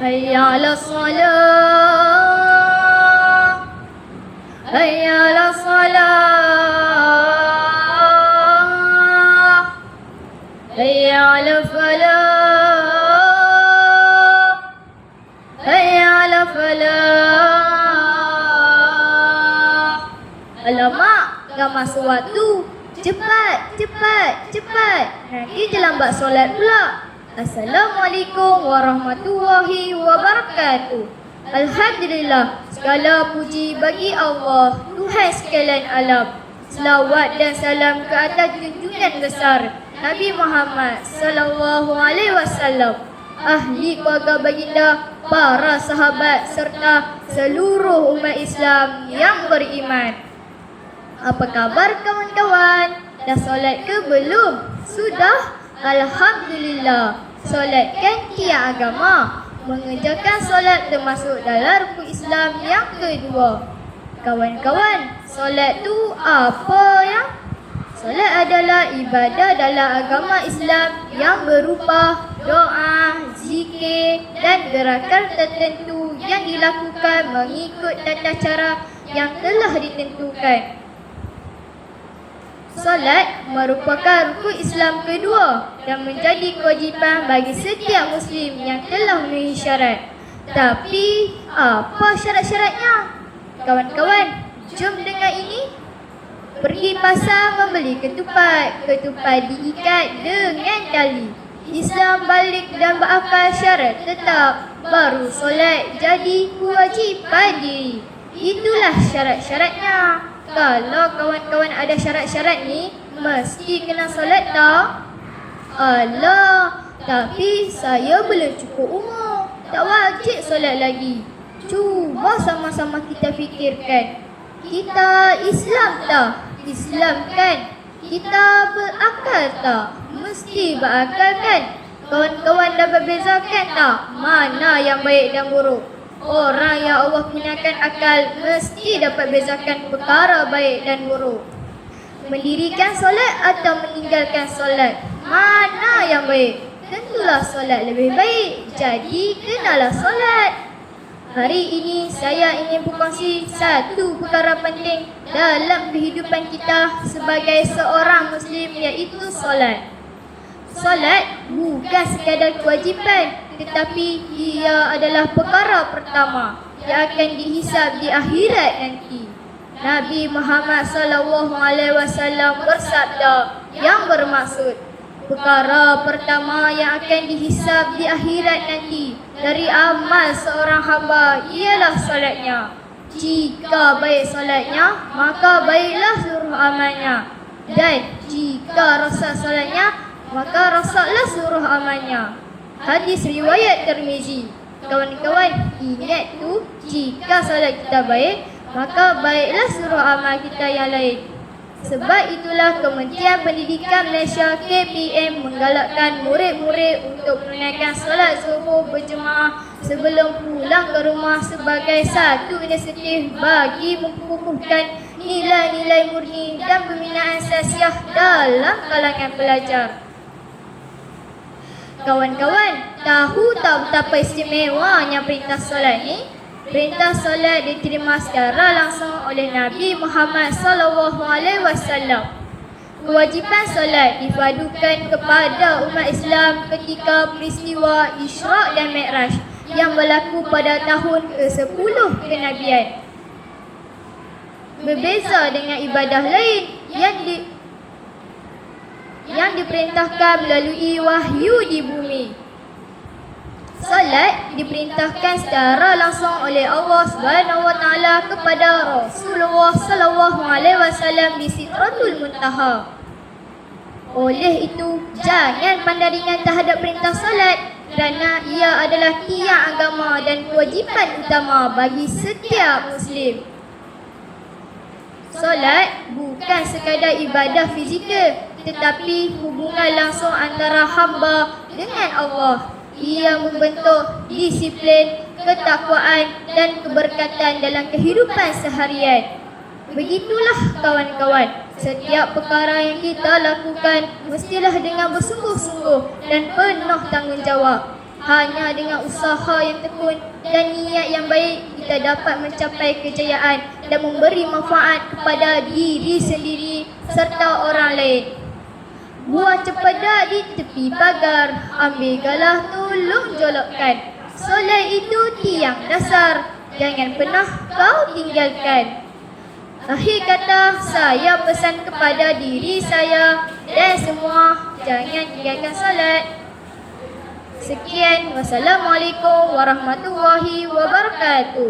hayya 'alas salah, hayya 'alas salah, hayya 'alal falah, hayya 'alal falah. Alamak, dah masuk waktu. Cepat, cepat, cepat. Nanti terlambat solat pula. Assalamualaikum warahmatullahi wabarakatuh. Alhamdulillah, segala puji bagi Allah, Tuhan sekalian alam. Selawat dan salam ke atas junjungan besar Nabi Muhammad sallallahu alaihi wasallam, ahli keluarga baginda, para sahabat serta seluruh umat Islam yang beriman. Apa khabar kawan-kawan? Dah solat ke belum? Sudah? Alhamdulillah. Solat kan tiang agama. Mengerjakan solat termasuk dalam rukun Islam yang kedua. Kawan-kawan, solat tu apa ya? Solat adalah ibadah dalam agama Islam yang berupa doa, zikir dan gerakan tertentu yang dilakukan mengikut tata cara yang telah ditentukan. Solat merupakan rukun Islam kedua dan menjadi kewajipan bagi setiap Muslim yang telah memenuhi syarat. Tapi, apa syarat-syaratnya? Kawan-kawan, jom dengar ini. Pergi pasar membeli ketupat. Ketupat diikat dengan tali. Islam balik dan berakal syarat tetap. Baru solat jadi kewajipan diri. Itulah syarat-syaratnya. Kalau kawan-kawan ada syarat-syarat ni, mesti kena solat tak? Alah, tapi saya belum cukup umur. Tak wajib solat lagi. Cuba sama-sama kita fikirkan. Kita Islam tak? Islam kan? Kita berakal tak? Mesti berakal kan? Kawan-kawan dapat bezakan tak? Mana yang baik dan buruk? Orang yang Allah kurniakan akal mesti dapat bezakan perkara baik dan buruk. Mendirikan solat atau meninggalkan solat, mana yang baik? Tentulah solat lebih baik. Jadi kenalah solat. Hari ini saya ingin berkongsi satu perkara penting dalam kehidupan kita sebagai seorang Muslim, iaitu solat. Solat bukan sekadar kewajipan, tetapi ia adalah perkara pertama yang akan dihisab di akhirat nanti. Nabi Muhammad sallallahu alaihi wasallam bersabda yang bermaksud, perkara pertama yang akan dihisab di akhirat nanti dari amal seorang hamba ialah solatnya. Jika baik solatnya, maka baiklah seluruh amalnya. Dan jika rosak solatnya, maka rosaklah seluruh amalnya. Hadis riwayat Tirmizi. Kawan-kawan, ingat tu, jika solat kita baik, maka baiklah seluruh amal kita yang lain. Sebab itulah Kementerian Pendidikan Malaysia KPM menggalakkan murid-murid untuk menunaikan solat zuhur berjemaah sebelum pulang ke rumah sebagai satu inisiatif bagi memperkukuhkan nilai-nilai murni dan pembinaan sasiah dalam kalangan pelajar. Kawan-kawan, tahu tak betapa istimewanya perintah solat ni? Perintah solat diterima secara langsung oleh Nabi Muhammad SAW. Kewajipan solat dipadukan kepada umat Islam ketika peristiwa Isra' dan Mi'raj yang berlaku pada tahun ke-10 kenabian. Berbeza dengan ibadah lain yang diperintahkan melalui wahyu di bumi. Solat diperintahkan secara langsung oleh Allah Subhanahu Wa Taala kepada Rasulullah sallallahu alaihi wasallam di Sidratul Muntaha. Oleh itu, jangan pandang ringan terhadap perintah solat kerana ia adalah tiang agama dan kewajipan utama bagi setiap Muslim. Solat bukan sekadar ibadah fizikal, tetapi hubungan langsung antara hamba dengan Allah. Ia membentuk disiplin, ketakwaan dan keberkatan dalam kehidupan seharian. Begitulah kawan-kawan, setiap perkara yang kita lakukan mestilah dengan bersungguh-sungguh dan penuh tanggungjawab. Hanya dengan usaha yang tekun dan niat yang baik kita dapat mencapai kejayaan dan memberi manfaat kepada diri sendiri serta orang lain. Buah cempedak di tepi pagar, ambil galah tolong jolokkan. Solat itu tiang dasar, jangan pernah kau tinggalkan. Akhir kata, saya pesan kepada diri saya dan semua, jangan tinggalkan solat. Sekian, wassalamualaikum warahmatullahi wabarakatuh.